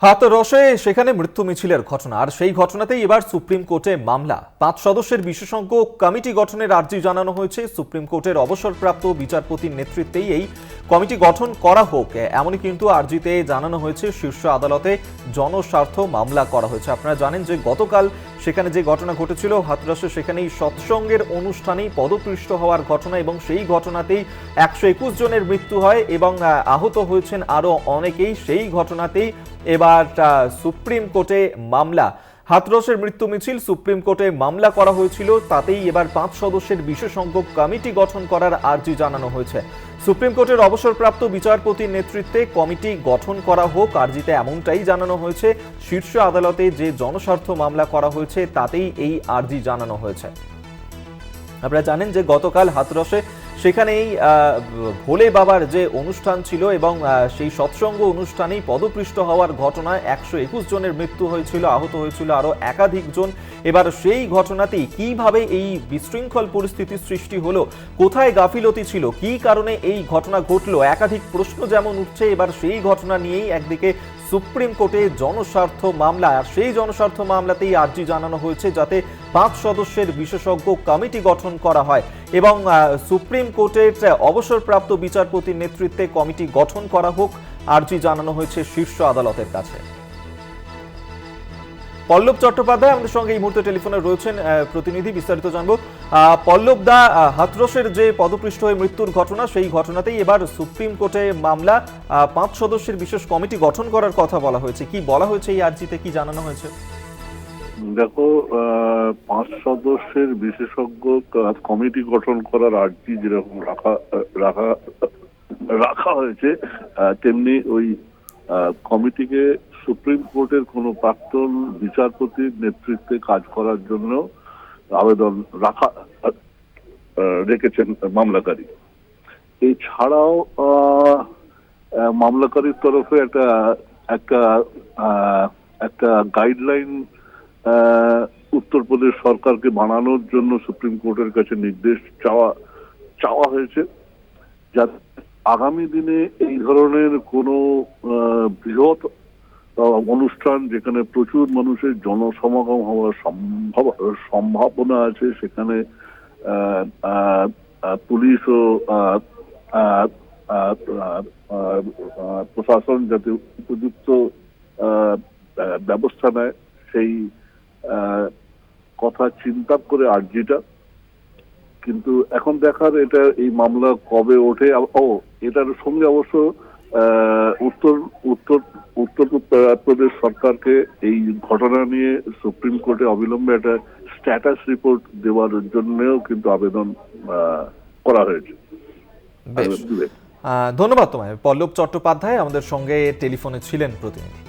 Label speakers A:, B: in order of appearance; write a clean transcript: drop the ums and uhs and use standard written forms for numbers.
A: হাতরসে সেখানে মৃত্যু মিছিলের ঘটনা, আর সেই ঘটনাতেই এবার সুপ্রিম কোর্টে মামলা। 5 সদস্যের বিশেষজ্ঞ কমিটি গঠনের আর্জি জানানো হয়েছে। সুপ্রিম কোর্টের অবসরপ্রাপ্ত বিচারপতির নেতৃত্বেই এই কমিটি গঠন করা হোক, এমনই কিন্তু আর্জিতে জানানো হয়েছে। শীর্ষ আদালতে জনস্বার্থ মামলা করা হয়েছে। আপনারা জানেন যে গতকাল সেখানে যে ঘটনা ঘটেছিল হাতরসে, সেখানেই সৎসঙ্গের অনুষ্ঠানেই পদপৃষ্ট হওয়ার ঘটনা, এবং সেই ঘটনাতেই 121 জনের মৃত্যু হয় এবং আহত হয়েছেন আরও অনেকেই। সেই ঘটনাতেই এবার সুপ্রিম কোর্টে মামলা। হাতরসের মৃত্যু মিছিল সুপ্রিম কোর্টে মামলা করা হয়েছিল, তাতেই এবার 5 সদস্যের বিশেষজ্ঞ কমিটি গঠন করার আর্জি জানানো হয়েছে। সুপ্রিম কোর্টের অবসরপ্রাপ্ত বিচারপতির নেতৃত্বে কমিটি গঠন করা হোক, আর্জিতে এমনটাই জানানো হয়েছে। শীর্ষ আদালতে যে জনস্বার্থ মামলা করা হয়েছে তাতেই এই আর্জি জানানো হয়েছে। আপনারা জানেন যে গতকাল হাতরসে সেখানেই ভোলে বাবার যে অনুষ্ঠান ছিল এবং সেই সৎসঙ্গ অনুষ্ঠানেই পদপৃষ্ট হওয়ার ঘটনায় 121 জনের মৃত্যু হয়েছিল, আহত হয়েছিল আরও একাধিক জন। এবার সেই ঘটনাতেই কিভাবে এই বিশৃঙ্খল পরিস্থিতির সৃষ্টি হলো, কোথায় গাফিলতি ছিল, কি কারণে এই ঘটনা ঘটলো, একাধিক প্রশ্ন যেমন উঠছে। এবার সেই ঘটনা নিয়েই একদিকে সুপ্রিম কোর্টে জনস্বার্থ মামলা, আর সেই জনস্বার্থ মামলাতেই আর্জি জানানো হয়েছে যাতে 5 সদস্যের বিশেষজ্ঞ কমিটি গঠন করা হয় এবং সুপ্রিম কোর্টের অবসরপ্রাপ্ত বিচারপতির নেতৃত্বে কমিটি গঠন করা হোক, আর্জি জানানো হয়েছে শীর্ষ আদালতের কাছে। পল্লব চট্টোপাধ্যায় আমাদের সঙ্গে এই মুহূর্তে টেলিফোনে রয়েছেন, প্রতিনিধি, বিস্তারিত জানবো। পল্লব দা, হাতরসের যে পদপৃষ্ট হয়ে মৃত্যুর ঘটনা, সেই ঘটনাতেই এবার সুপ্রিম কোর্টে মামলা। 5 সদস্যের বিশেষ কমিটি গঠন করার কথা বলা হয়েছে, কি বলা হয়েছে এই আর্জিতে, কি জানানো হয়েছে?
B: দেখো, 5 সদস্যের বিশেষজ্ঞ কমিটি গঠন করার আর্জি যেরকম রাখা হয়েছে, তেমনি ওই কমিটিকে সুপ্রিম কোর্টের কোনো প্রাক্তন বিচারপতির নেতৃত্বে কাজ করার জন্য আবেদন রেখেছেন মামলাকারী। এছাড়াও মামলাকারীর তরফে একটা একটা গাইডলাইন উত্তরপ্রদেশ সরকারকে বানানোর জন্য সুপ্রিম কোর্টের কাছে নির্দেশ চাওয়া হয়েছে, যাতে আগামী দিনে এই ধরনের কোনো বৃহৎ অনুষ্ঠান যেখানে প্রচুর মানুষের জনসমাগম হওয়ার সম্ভাবনা আছে, সেখানে পুলিশ ও প্রশাসন যাতে উপযুক্ত ব্যবস্থা নেয়, সেই কথা চিন্তা করে আর্জিটা। কিন্তু এখন দেখার এটা এই মামলা কবে ওঠে। এটার সঙ্গে অবশ্য উত্তরপ্রদেশ সরকারকে এই ঘটনা নিয়ে সুপ্রিম কোর্টে অবিলম্বে একটা স্ট্যাটাস রিপোর্ট দেওয়ার জন্যও কিন্তু আবেদন করা হয়েছে।
A: ধন্যবাদ তোমায়। পল্লব চট্টোপাধ্যায় আমাদের সঙ্গে টেলিফোনে ছিলেন, প্রতিনিধি।